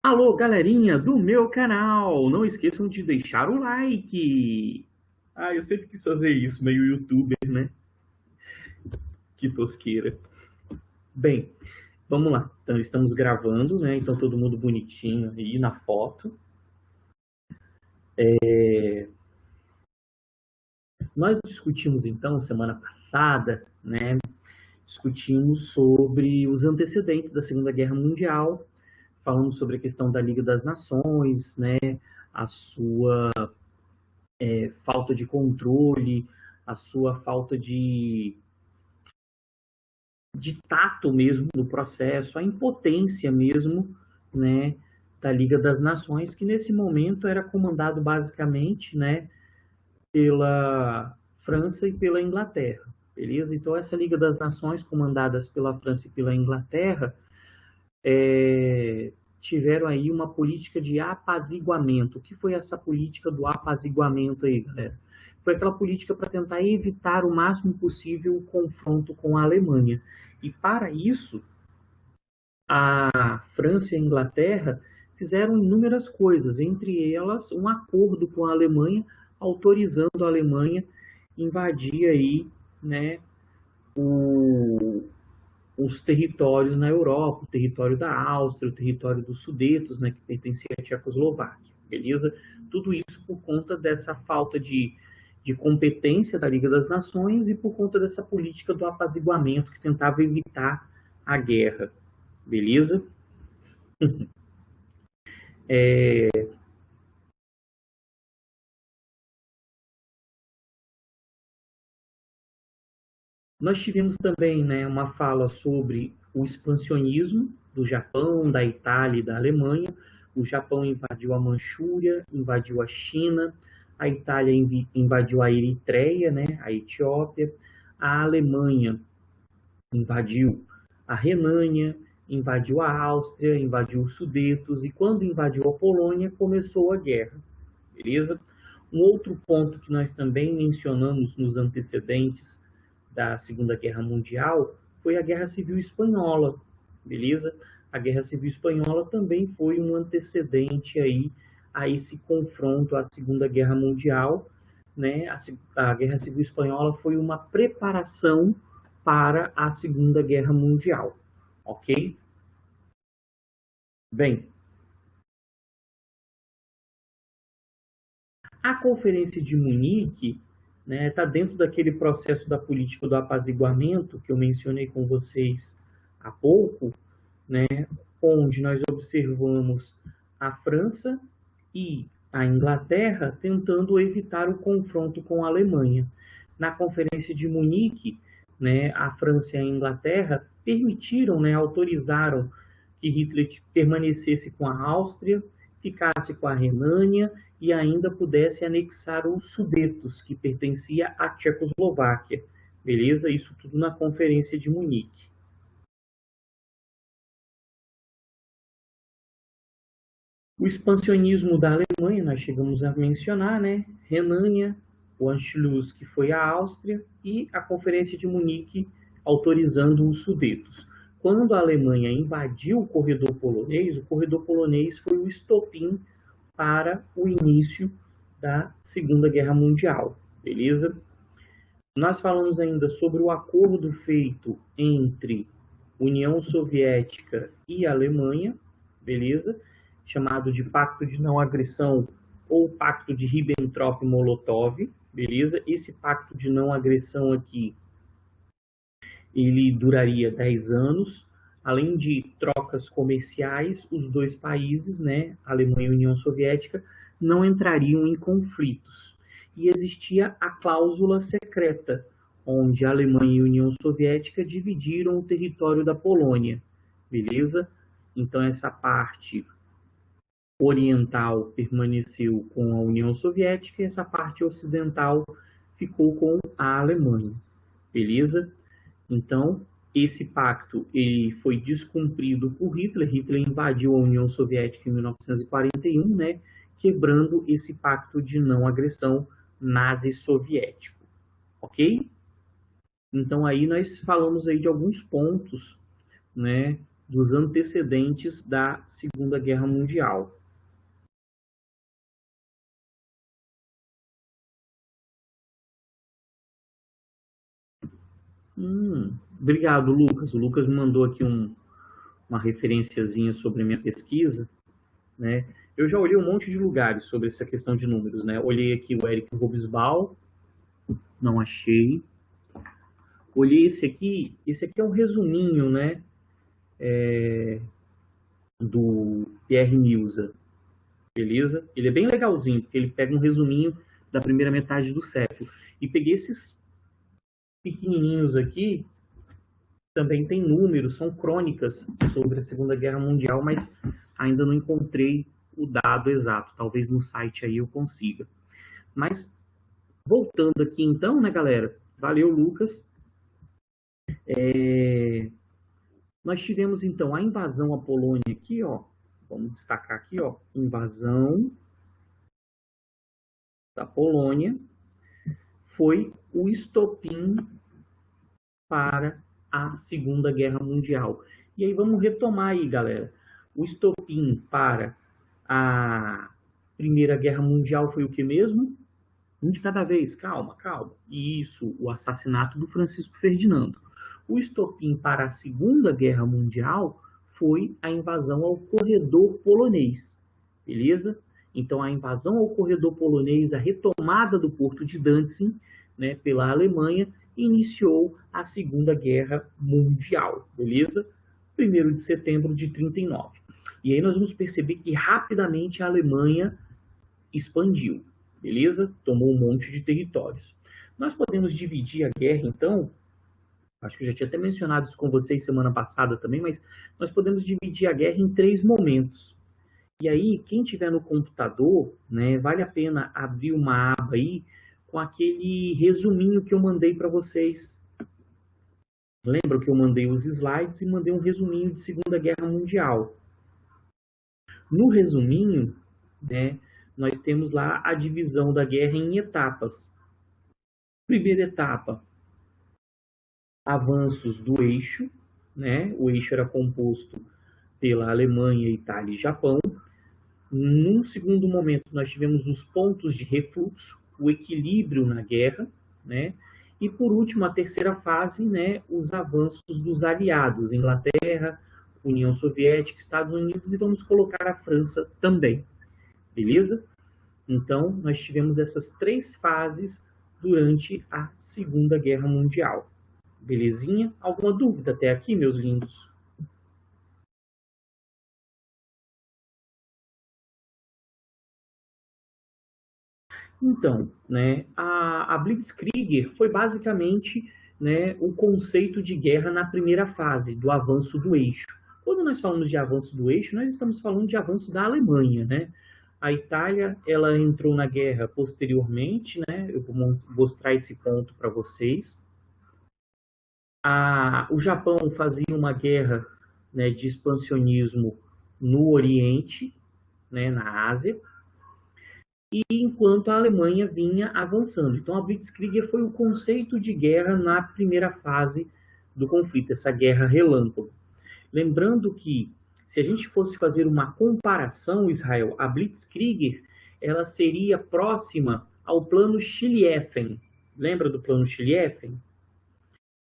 Alô, galerinha do meu canal! Não esqueçam de deixar o like! Ah, eu sempre quis fazer isso, meio youtuber, né? Que tosqueira. Bem, vamos lá. Então, estamos gravando, né? Então, todo mundo bonitinho aí na foto. Nós discutimos, então, semana passada, né? Discutimos sobre os antecedentes da Segunda Guerra Mundial. Falamos sobre a questão da Liga das Nações, né? A sua falta de controle, a sua falta de tato mesmo no processo, a impotência mesmo, né, da Liga das Nações, que nesse momento era comandado basicamente, né, pela França e pela Inglaterra, beleza? Então essa Liga das Nações, comandadas pela França e pela Inglaterra, tiveram aí uma política de apaziguamento. O que foi essa política do apaziguamento aí, galera? Foi aquela política para tentar evitar o máximo possível o confronto com a Alemanha. E para isso, a França e a Inglaterra fizeram inúmeras coisas, entre elas um acordo com a Alemanha, autorizando a Alemanha invadir aí, né, o, os territórios na Europa, o território da Áustria, o território dos Sudetos, né, que pertencia à Tchecoslováquia, beleza? Tudo isso por conta dessa falta de competência da Liga das Nações e por conta dessa política do apaziguamento que tentava evitar a guerra, beleza? Nós tivemos também, né, uma fala sobre o expansionismo do Japão, da Itália e da Alemanha. O Japão invadiu a Manchúria, invadiu a China, a Itália invadiu a Eritreia, né, a Etiópia, a Alemanha invadiu a Renânia, invadiu a Áustria, invadiu os Sudetos e quando invadiu a Polônia começou a guerra, beleza? Um outro ponto que nós também mencionamos nos antecedentes da Segunda Guerra Mundial foi a Guerra Civil Espanhola, beleza? A Guerra Civil Espanhola também foi um antecedente aí a esse confronto à Segunda Guerra Mundial, né? A Guerra Civil Espanhola foi uma preparação para a Segunda Guerra Mundial, ok? Bem, a Conferência de Munique está, né, dentro daquele processo da política do apaziguamento que eu mencionei com vocês há pouco, né, onde nós observamos a França e a Inglaterra tentando evitar o confronto com a Alemanha. Na Conferência de Munique, né, a França e a Inglaterra permitiram, né, autorizaram que Hitler permanecesse com a Áustria, ficasse com a Renânia e ainda pudesse anexar os Sudetos, que pertencia à Tchecoslováquia. Beleza? Isso tudo na Conferência de Munique. O expansionismo da Alemanha, nós chegamos a mencionar, né? Renânia, o Anschluss, que foi a Áustria, e a Conferência de Munique autorizando os Sudetos. Quando a Alemanha invadiu o corredor polonês foi o estopim para o início da Segunda Guerra Mundial, beleza? Nós falamos ainda sobre o acordo feito entre União Soviética e Alemanha, beleza? Chamado de Pacto de Não Agressão ou Pacto de Ribbentrop-Molotov, beleza? Esse pacto de não agressão aqui, ele duraria 10 anos, além de trocas comerciais, os dois países, né, Alemanha e União Soviética, não entrariam em conflitos. E existia a cláusula secreta, onde a Alemanha e a União Soviética dividiram o território da Polônia, beleza? Então essa parte oriental permaneceu com a União Soviética e essa parte ocidental ficou com a Alemanha, beleza? Então, esse pacto ele foi descumprido por Hitler. Hitler invadiu a União Soviética em 1941, né, quebrando esse pacto de não agressão nazi-soviético, ok? Então aí nós falamos aí de alguns pontos, né, dos antecedentes da Segunda Guerra Mundial. Obrigado, Lucas. O Lucas me mandou aqui uma referenciazinha sobre a minha pesquisa, né? Eu já olhei um monte de lugares sobre essa questão de números, né? Olhei aqui o Eric Hobsbawm, não achei. Olhei esse aqui é um resuminho, né? Do Pierre Nilsson, beleza? Ele é bem legalzinho, porque ele pega um resuminho da primeira metade do século. E peguei esses pequenininhos aqui, também tem números, são crônicas sobre a Segunda Guerra Mundial, mas ainda não encontrei o dado exato. Talvez no site aí eu consiga. Mas, voltando aqui então, né, galera? Valeu, Lucas. Nós tivemos, então, a invasão à Polônia aqui, ó. Vamos destacar aqui, ó. Invasão da Polônia foi o estopim para a Segunda Guerra Mundial. E aí vamos retomar aí, galera. O estopim para a Primeira Guerra Mundial foi o que mesmo? Um de cada vez, calma, calma. Isso, o assassinato do Francisco Ferdinando. O estopim para a Segunda Guerra Mundial foi a invasão ao corredor polonês, beleza? Então, a invasão ao corredor polonês, a retomada do porto de Danzig, né, pela Alemanha, iniciou a Segunda Guerra Mundial, beleza? 1º de setembro de 39. E aí nós vamos perceber que rapidamente a Alemanha expandiu, beleza? Tomou um monte de territórios. Nós podemos dividir a guerra, então, acho que eu já tinha até mencionado isso com vocês semana passada também, mas nós podemos dividir a guerra em 3 momentos. E aí, quem tiver no computador, né, vale a pena abrir uma aba aí com aquele resuminho que eu mandei para vocês. Lembra que eu mandei os slides e mandei um resuminho de Segunda Guerra Mundial. No resuminho, né, nós temos lá a divisão da guerra em etapas. Primeira etapa, avanços do eixo, né? O eixo era composto pela Alemanha, Itália e Japão. Num segundo momento, nós tivemos os pontos de refluxo, o equilíbrio na guerra, né? E por último, a terceira fase, né? Os avanços dos aliados, Inglaterra, União Soviética, Estados Unidos e vamos colocar a França também, beleza? Então, nós tivemos essas 3 fases durante a Segunda Guerra Mundial. Belezinha? Alguma dúvida até aqui, meus lindos? Então, né, a Blitzkrieg foi basicamente, né, o conceito de guerra na primeira fase, do avanço do eixo. Quando nós falamos de avanço do eixo, nós estamos falando de avanço da Alemanha, né? A Itália, ela entrou na guerra posteriormente, né? Eu vou mostrar esse ponto para vocês. O Japão fazia uma guerra, né, de expansionismo no Oriente, né, na Ásia, e enquanto a Alemanha vinha avançando. Então, a Blitzkrieg foi o conceito de guerra na primeira fase do conflito, essa guerra relâmpago. Lembrando que, se a gente fosse fazer uma comparação, Israel, a Blitzkrieg, ela seria próxima ao plano Schlieffen. Lembra do plano Schlieffen?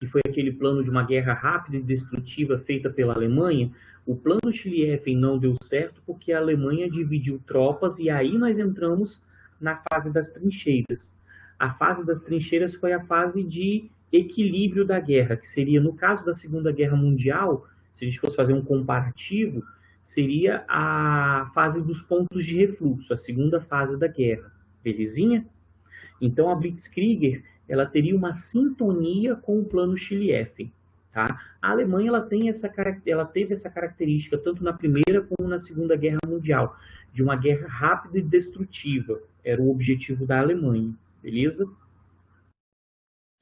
Que foi aquele plano de uma guerra rápida e destrutiva feita pela Alemanha. O plano Schlieffen não deu certo porque a Alemanha dividiu tropas e aí nós entramos na fase das trincheiras. A fase das trincheiras foi a fase de equilíbrio da guerra, que seria, no caso da Segunda Guerra Mundial, se a gente fosse fazer um comparativo, seria a fase dos pontos de refluxo, a segunda fase da guerra. Belezinha? Então, a Blitzkrieg, ela teria uma sintonia com o plano Schlieffen. Tá? A Alemanha ela teve essa característica tanto na Primeira como na Segunda Guerra Mundial, de uma guerra rápida e destrutiva. Era o objetivo da Alemanha, beleza?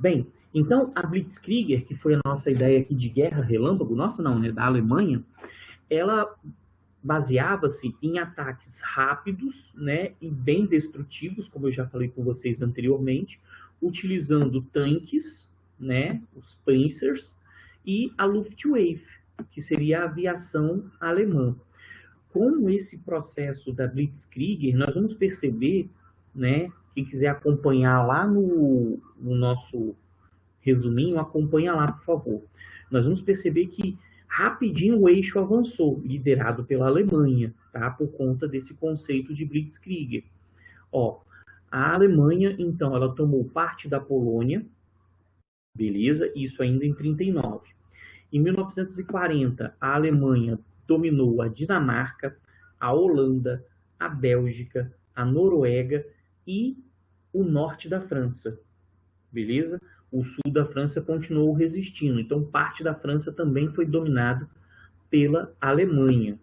Bem, então a Blitzkrieg, que foi a nossa ideia aqui de guerra relâmpago, nossa não, né, da Alemanha, ela baseava-se em ataques rápidos, né, e bem destrutivos, como eu já falei com vocês anteriormente, utilizando tanques, né, os Panzers, e a Luftwaffe. que seria a aviação alemã. Com esse processo da Blitzkrieg, nós vamos perceber, né, quem quiser acompanhar lá no nosso resuminho, acompanha lá, por favor. Nós vamos perceber que rapidinho o eixo avançou, liderado pela Alemanha, tá? Por conta desse conceito de Blitzkrieg. Ó, a Alemanha, então, ela tomou parte da Polônia, beleza? Isso ainda em 39. Em 1940, a Alemanha dominou a Dinamarca, a Holanda, a Bélgica, a Noruega e o norte da França, beleza? O sul da França continuou resistindo, então parte da França também foi dominado pela Alemanha,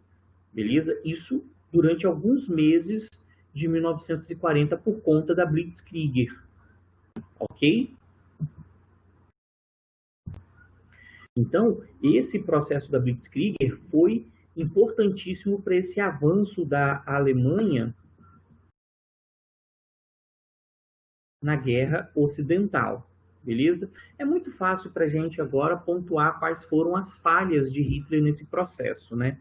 beleza? Isso durante alguns meses de 1940 por conta da Blitzkrieg, ok? Então, esse processo da Blitzkrieg foi importantíssimo para esse avanço da Alemanha na Guerra Ocidental, beleza? É muito fácil para a gente agora pontuar quais foram as falhas de Hitler nesse processo, né?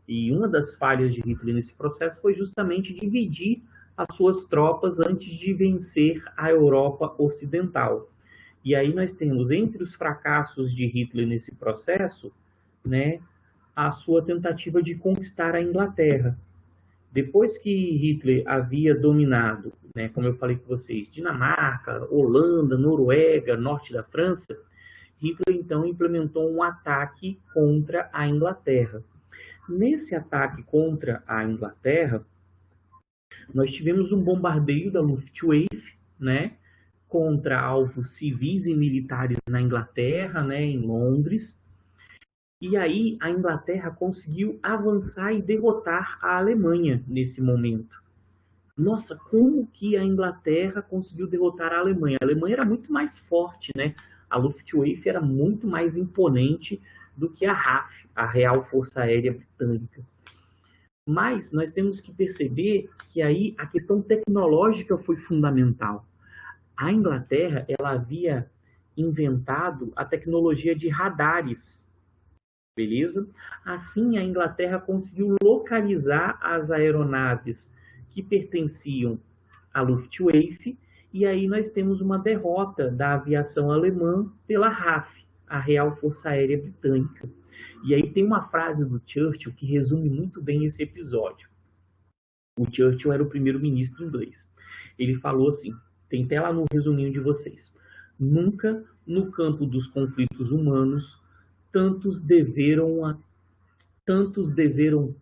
E uma das falhas de Hitler nesse processo foi justamente dividir as suas tropas antes de vencer a Europa Ocidental. E aí nós temos, entre os fracassos de Hitler nesse processo, né, a sua tentativa de conquistar a Inglaterra. Depois que Hitler havia dominado, né, como eu falei com vocês, Dinamarca, Holanda, Noruega, norte da França, Hitler então implementou um ataque contra a Inglaterra. Nesse ataque contra a Inglaterra, nós tivemos um bombardeio da Luftwaffe, né, contra alvos civis e militares na Inglaterra, né, em Londres. E aí a Inglaterra conseguiu avançar e derrotar a Alemanha nesse momento. Nossa, como que a Inglaterra conseguiu derrotar a Alemanha? A Alemanha era muito mais forte, né? A Luftwaffe era muito mais imponente do que a RAF, a Real Força Aérea Britânica. Mas nós temos que perceber que aí a questão tecnológica foi fundamental. A Inglaterra, ela havia inventado a tecnologia de radares, beleza? Assim, a Inglaterra conseguiu localizar as aeronaves que pertenciam à Luftwaffe, e aí nós temos uma derrota da aviação alemã pela RAF, a Real Força Aérea Britânica. E aí tem uma frase do Churchill que resume muito bem esse episódio. O Churchill era o primeiro-ministro inglês. Ele falou assim, tem até lá no resuminho de vocês: nunca no campo dos conflitos humanos tantos deveram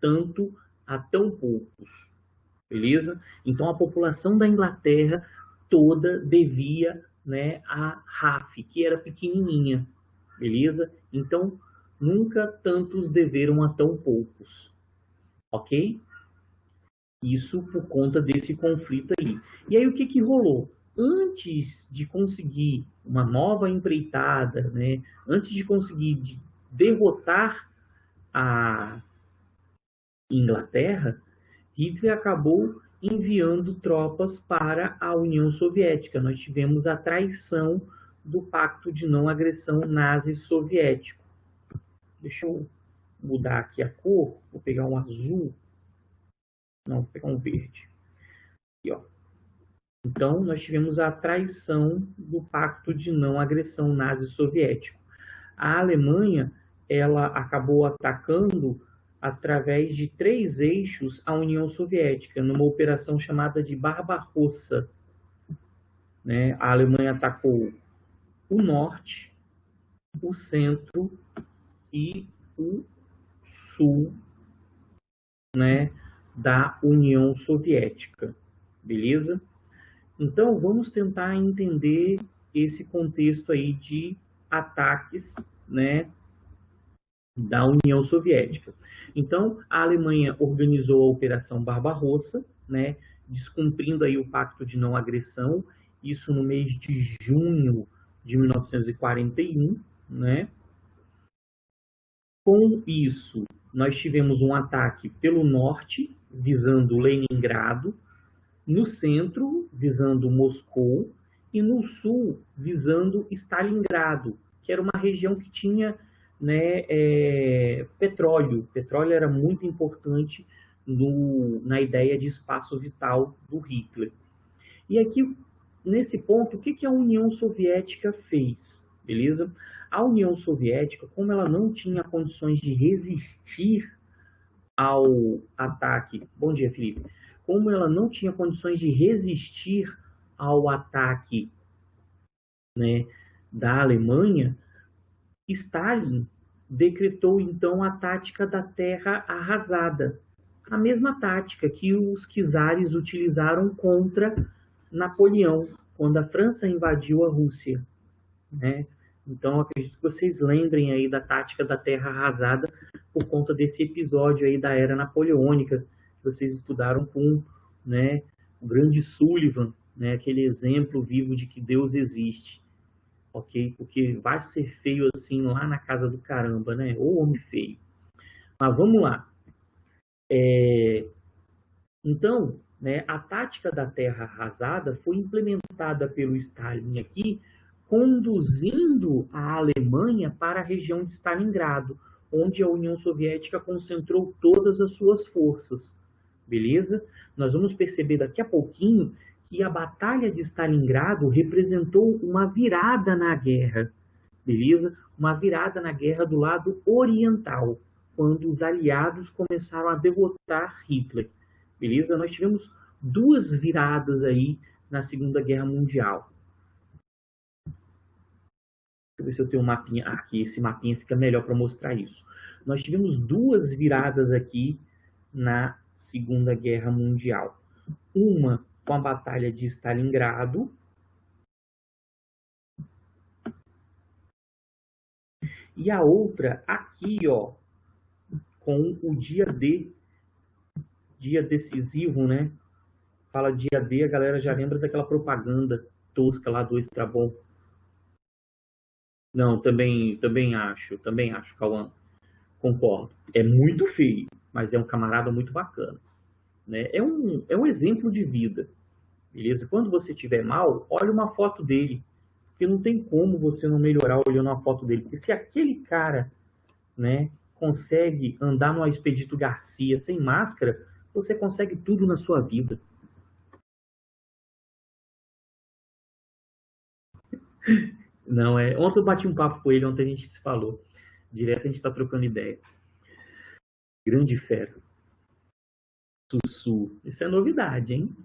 tanto a tão poucos, beleza? Então a população da Inglaterra toda devia, né, a RAF, que era pequenininha, beleza? Então nunca tantos deveram a tão poucos, ok? Isso por conta desse conflito aí. E aí o que rolou? Antes de conseguir uma nova empreitada, né, antes de conseguir derrotar a Inglaterra, Hitler acabou enviando tropas para a União Soviética. Nós tivemos a traição do Pacto de Não Agressão Nazi-Soviético. Deixa eu mudar aqui a cor, vou pegar um azul. Não, vou pegar um verde. Aqui, ó. Então, nós tivemos a traição do Pacto de Não Agressão Nazi-Soviético. A Alemanha, ela acabou atacando através de 3 eixos a União Soviética, numa operação chamada de Barbarossa, né? A Alemanha atacou o norte, o centro e o sul, né, da União Soviética, beleza? Então, vamos tentar entender esse contexto aí de ataques, né, da União Soviética. Então, a Alemanha organizou a Operação Barbarossa, né, descumprindo aí o Pacto de Não Agressão, isso no mês de junho de 1941, né? Com isso, nós tivemos um ataque pelo norte, visando Leningrado, no centro, visando Moscou, e no sul, visando Stalingrado, que era uma região que tinha, né, petróleo. Petróleo era muito importante na ideia de espaço vital do Hitler. E aqui, nesse ponto, o que a União Soviética fez? Beleza? A União Soviética, como ela não tinha condições de resistir ao ataque... Bom dia, Felipe. Como ela não tinha condições de resistir ao ataque, né, da Alemanha, Stalin decretou então a tática da terra arrasada, a mesma tática que os czares utilizaram contra Napoleão, quando a França invadiu a Rússia, né? Então, acredito que vocês lembrem aí da tática da terra arrasada por conta desse episódio aí da era napoleônica, que vocês estudaram com, né, o grande Sullivan, né, aquele exemplo vivo de que Deus existe, ok? Porque vai ser feio assim lá na casa do caramba, né? Ô homem feio. Mas vamos lá. Então, né, a tática da terra arrasada foi implementada pelo Stalin aqui, conduzindo a Alemanha para a região de Stalingrado, onde a União Soviética concentrou todas as suas forças. Beleza? Nós vamos perceber daqui a pouquinho que a Batalha de Stalingrado representou uma virada na guerra. Beleza? Uma virada na guerra do lado oriental, quando os aliados começaram a derrotar Hitler. Beleza? Nós tivemos duas viradas aí na Segunda Guerra Mundial. Deixa eu ver se eu tenho um mapinha. Aqui, esse mapinha fica melhor para mostrar isso. Nós tivemos duas viradas aqui na Segunda Guerra Mundial. Uma com a Batalha de Stalingrado. E a outra aqui, ó, com o dia D. Dia decisivo, né? Fala dia D, a galera já lembra daquela propaganda tosca lá do Estrabon. Não, também acho, Cauã. Concordo. É muito feio, mas é um camarada muito bacana. Né? É um exemplo de vida. Beleza? Quando você estiver mal, olha uma foto dele. Porque não tem como você não melhorar olhando uma foto dele. Porque se aquele cara, né, consegue andar no Expedito Garcia sem máscara, você consegue tudo na sua vida. Não, ontem eu bati um papo com ele, ontem a gente se falou. Direto a gente está trocando ideia. Grande fera. Sussu. Isso é novidade, hein?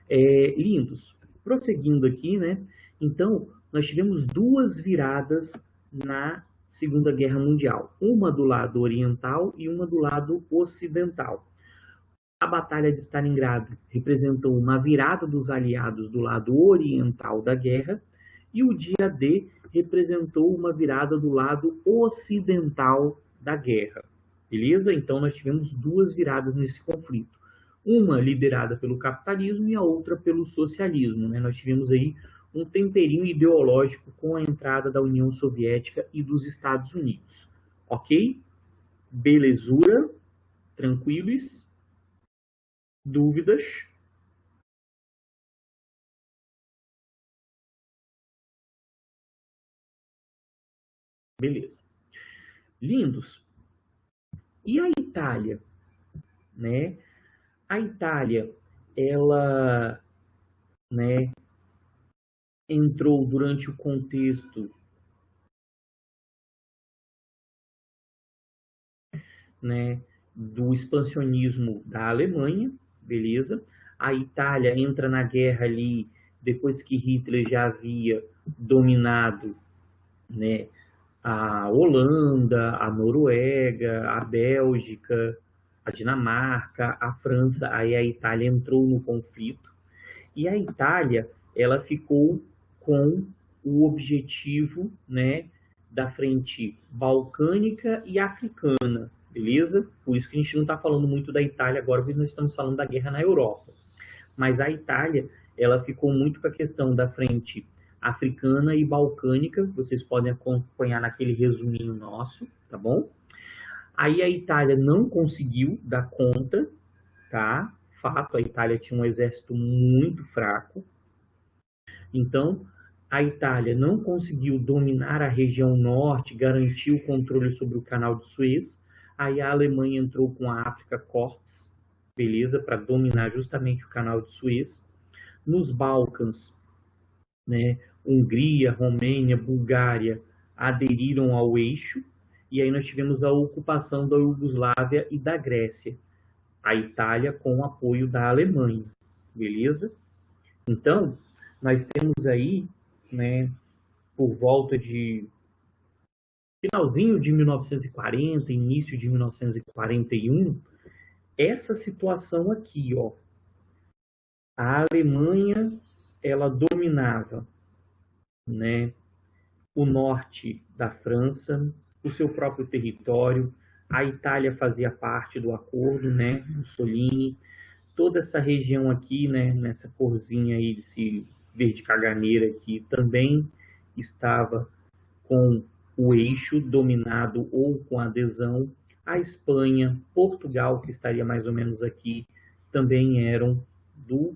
Lindos. Prosseguindo aqui, né? Então, nós tivemos duas viradas na Segunda Guerra Mundial. Uma do lado oriental e uma do lado ocidental. A Batalha de Stalingrado representou uma virada dos aliados do lado oriental da guerra e o dia D representou uma virada do lado ocidental da guerra. Beleza? Então, nós tivemos duas viradas nesse conflito. Uma liderada pelo capitalismo e a outra pelo socialismo. Né? Nós tivemos aí um temperinho ideológico com a entrada da União Soviética e dos Estados Unidos. Ok? Belezura? Tranquilos? Dúvidas? Beleza. Lindos. E a Itália? Né? A Itália, ela, né, entrou durante o contexto, né, do expansionismo da Alemanha, beleza? A Itália entra na guerra ali depois que Hitler já havia dominado, né, a Holanda, a Noruega, a Bélgica, a Dinamarca, a França. Aí a Itália entrou no conflito. E a Itália, ela ficou com o objetivo, né, da frente balcânica e africana, beleza? Por isso que a gente não está falando muito da Itália agora, porque nós estamos falando da guerra na Europa. Mas a Itália, ela ficou muito com a questão da frente africana e balcânica, vocês podem acompanhar naquele resuminho nosso, tá bom? Aí a Itália não conseguiu dar conta, tá? Fato, a Itália tinha um exército muito fraco. Então, A Itália não conseguiu dominar a região norte, garantir o controle sobre o Canal de Suez. Aí a Alemanha entrou com a África Corps, beleza, para dominar justamente o Canal de Suez. Nos Balcãs, né, Hungria, Romênia, Bulgária aderiram ao eixo. E aí nós tivemos a ocupação da Iugoslávia e da Grécia. A Itália com o apoio da Alemanha, beleza? Então, nós temos aí, né, por volta de finalzinho de 1940, início de 1941, essa situação aqui, ó. A Alemanha, ela dominava, né, o norte da França, o seu próprio território. A Itália fazia parte do acordo, né, Mussolini. Toda essa região aqui, né, nessa corzinha aí, desse verde caganeira aqui, também estava com o eixo dominado ou com adesão. A Espanha, Portugal, que estaria mais ou menos aqui, também eram do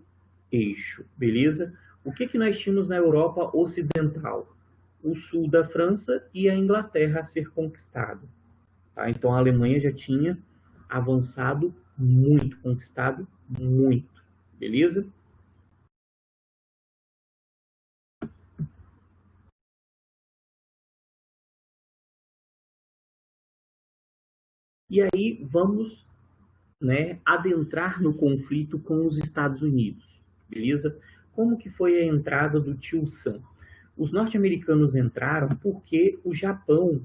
eixo, beleza? O que nós tínhamos na Europa Ocidental? O sul da França e a Inglaterra a ser conquistado. Tá? Então a Alemanha já tinha avançado muito, conquistado muito, beleza? E aí vamos, né, adentrar no conflito com os Estados Unidos, beleza? Como que foi a entrada do Tio Sam? Os norte-americanos entraram porque o Japão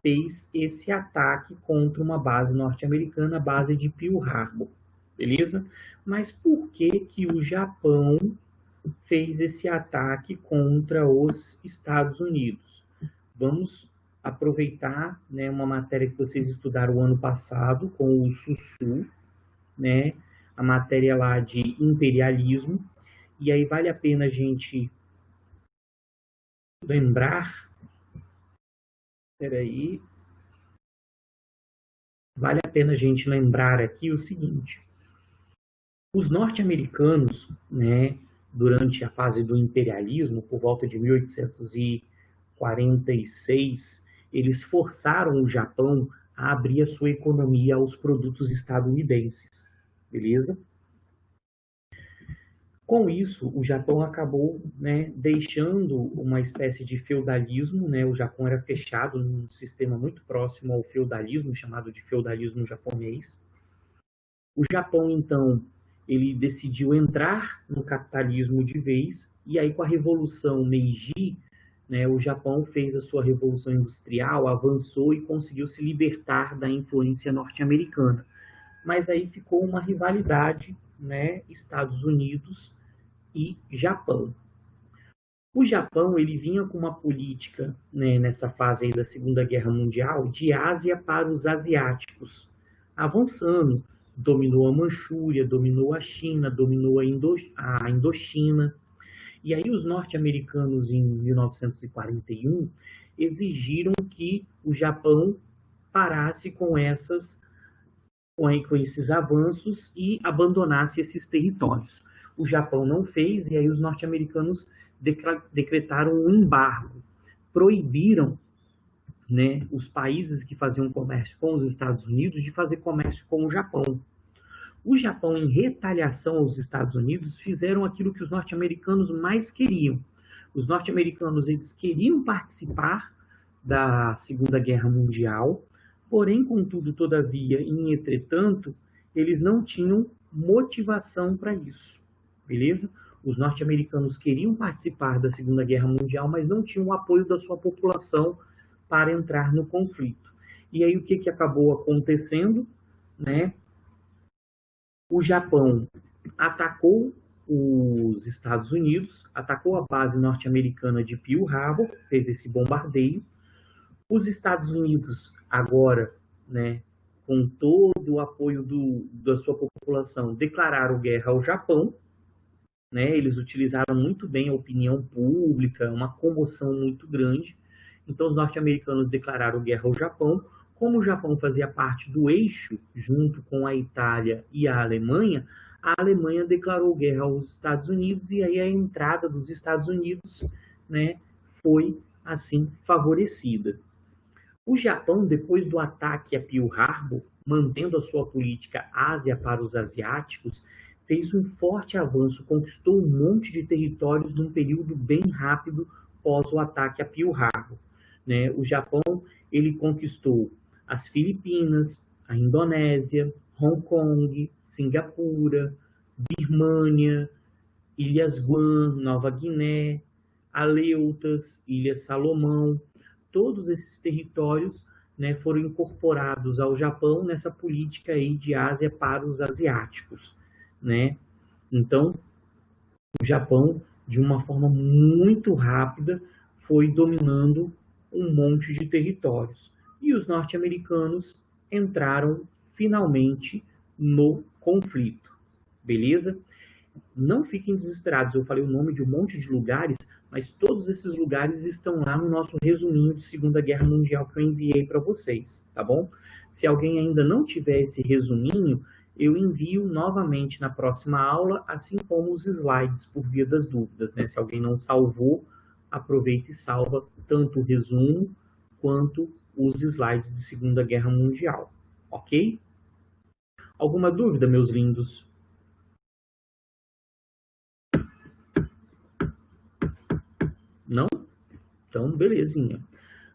fez esse ataque contra uma base norte-americana, a base de Pearl Harbor, beleza? Mas por que que o Japão fez esse ataque contra os Estados Unidos? Vamos aproveitar, né, uma matéria que vocês estudaram o ano passado com o Sussu, né, a matéria lá de imperialismo, e aí vale a pena a gente lembrar, peraí, vale a pena a gente lembrar aqui o seguinte: os norte-americanos, né, durante a fase do imperialismo, por volta de 1846, eles forçaram o Japão a abrir a sua economia aos produtos estadunidenses, beleza? Com isso, o Japão acabou, né, deixando uma espécie de feudalismo, né? O Japão era fechado num sistema muito próximo ao feudalismo, chamado de feudalismo japonês. O Japão, então, ele decidiu entrar no capitalismo de vez, e aí com a Revolução Meiji, né, o Japão fez a sua Revolução Industrial, avançou e conseguiu se libertar da influência norte-americana. Mas aí ficou uma rivalidade, né, Estados Unidos e Japão. O Japão ele vinha com uma política, né, nessa fase aí da Segunda Guerra Mundial de Ásia para os asiáticos, avançando, dominou a Manchúria, dominou a China, dominou a Indochina. E aí os norte-americanos em 1941 exigiram que o Japão parasse com esses avanços e abandonasse esses territórios. O Japão não fez, e aí os norte-americanos decretaram um embargo, proibiram, né, os países que faziam comércio com os Estados Unidos de fazer comércio com o Japão. O Japão, em retaliação aos Estados Unidos, fizeram aquilo que os norte-americanos mais queriam. Os norte-americanos eles queriam participar da Segunda Guerra Mundial, porém, contudo, todavia, em entretanto, eles não tinham motivação para isso, beleza? Os norte-americanos queriam participar da Segunda Guerra Mundial, mas não tinham o apoio da sua população para entrar no conflito. E aí o que acabou acontecendo, né? O Japão atacou os Estados Unidos, atacou a base norte-americana de Pearl Harbor, fez esse bombardeio. Os Estados Unidos, agora, né, com todo o apoio da sua população, declararam guerra ao Japão. Né, eles utilizaram muito bem a opinião pública, uma comoção muito grande. Então, os norte-americanos declararam guerra ao Japão. Como o Japão fazia parte do eixo, junto com a Itália e a Alemanha declarou guerra aos Estados Unidos, e aí a entrada dos Estados Unidos né, foi assim favorecida. O Japão, depois do ataque a Pearl Harbor, mantendo a sua política Ásia para os asiáticos, fez um forte avanço, conquistou um monte de territórios num período bem rápido pós o ataque a Pearl Harbor. Né? O Japão ele conquistou as Filipinas, a Indonésia, Hong Kong, Singapura, Birmânia, Ilhas Guam, Nova Guiné, Aleutas, Ilhas Salomão. Todos esses territórios, né, foram incorporados ao Japão nessa política aí de Ásia para os asiáticos, né? Então, o Japão, de uma forma muito rápida, foi dominando um monte de territórios. E os norte-americanos entraram finalmente no conflito, beleza? Não fiquem desesperados, eu falei o nome de um monte de lugares, mas todos esses lugares estão lá no nosso resuminho de Segunda Guerra Mundial que eu enviei para vocês, tá bom? Se alguém ainda não tiver esse resuminho, eu envio novamente na próxima aula, assim como os slides, por via das dúvidas, né? Se alguém não salvou, aproveita e salva tanto o resumo quanto os slides de Segunda Guerra Mundial, ok? Alguma dúvida, meus lindos? Não? Então, belezinha.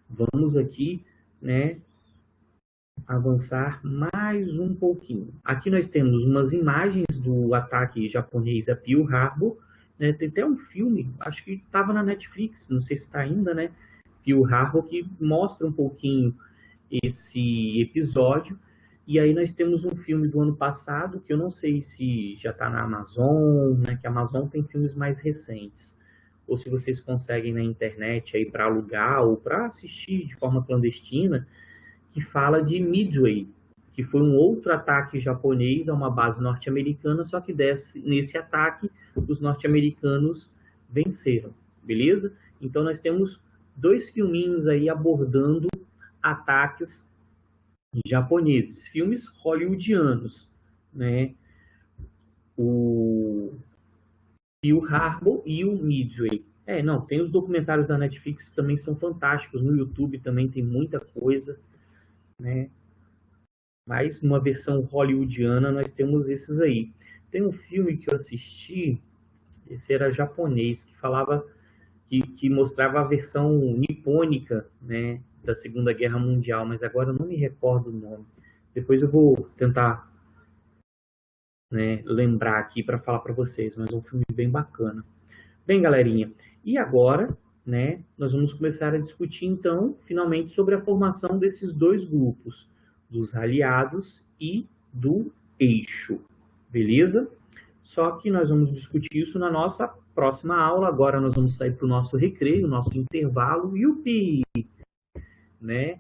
Vamos aqui, né, avançar mais um pouquinho. Aqui nós temos umas imagens do ataque japonês a Pearl Harbor, né? Tem até um filme, acho que estava na Netflix, não sei se está ainda, né? Pearl Harbor, que mostra um pouquinho esse episódio. E aí nós temos um filme do ano passado, que eu não sei se já está na Amazon, né? Que a Amazon tem filmes mais recentes. Ou se vocês conseguem na internet aí para alugar ou para assistir de forma clandestina, que fala de Midway, que foi um outro ataque japonês a uma base norte-americana, só que nesse ataque os norte-americanos venceram, beleza? Então nós temos dois filminhos aí abordando ataques japoneses, filmes hollywoodianos, né? O Pearl Harbor e o Midway. Não, tem os documentários da Netflix que também são fantásticos, no YouTube também tem muita coisa, né? Mas numa versão hollywoodiana nós temos esses aí. Tem um filme que eu assisti, esse era japonês, que falava, que mostrava a versão nipônica, né, da Segunda Guerra Mundial, mas agora eu não me recordo o nome. Depois eu vou tentar, né, lembrar aqui para falar para vocês, mas é um filme bem bacana. Bem, galerinha, e agora, né, nós vamos começar a discutir, então, finalmente, sobre a formação desses dois grupos, dos aliados e do eixo, beleza? Só que nós vamos discutir isso na nossa próxima aula. Agora nós vamos sair para o nosso recreio, nosso intervalo, yupi, né?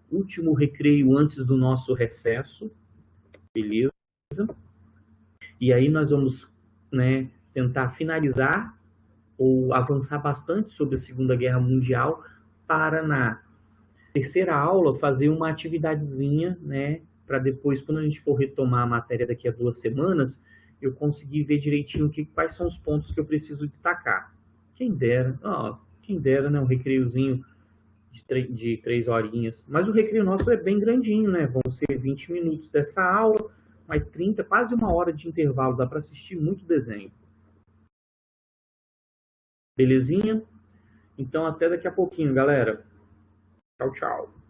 Último recreio antes do nosso recesso, beleza? E aí nós vamos, né, tentar finalizar ou avançar bastante sobre a Segunda Guerra Mundial para, na terceira aula, fazer uma atividadezinha, né, para depois, quando a gente for retomar a matéria daqui a 2 semanas, eu conseguir ver direitinho quais são os pontos que eu preciso destacar. Quem dera, né, um recreiozinho de 3 horinhas. Mas o recreio nosso é bem grandinho, né, vão ser 20 minutos dessa aula, mais 30, quase 1 hora de intervalo, dá para assistir muito desenho. Belezinha? Então, até daqui a pouquinho, galera. Tchau, tchau.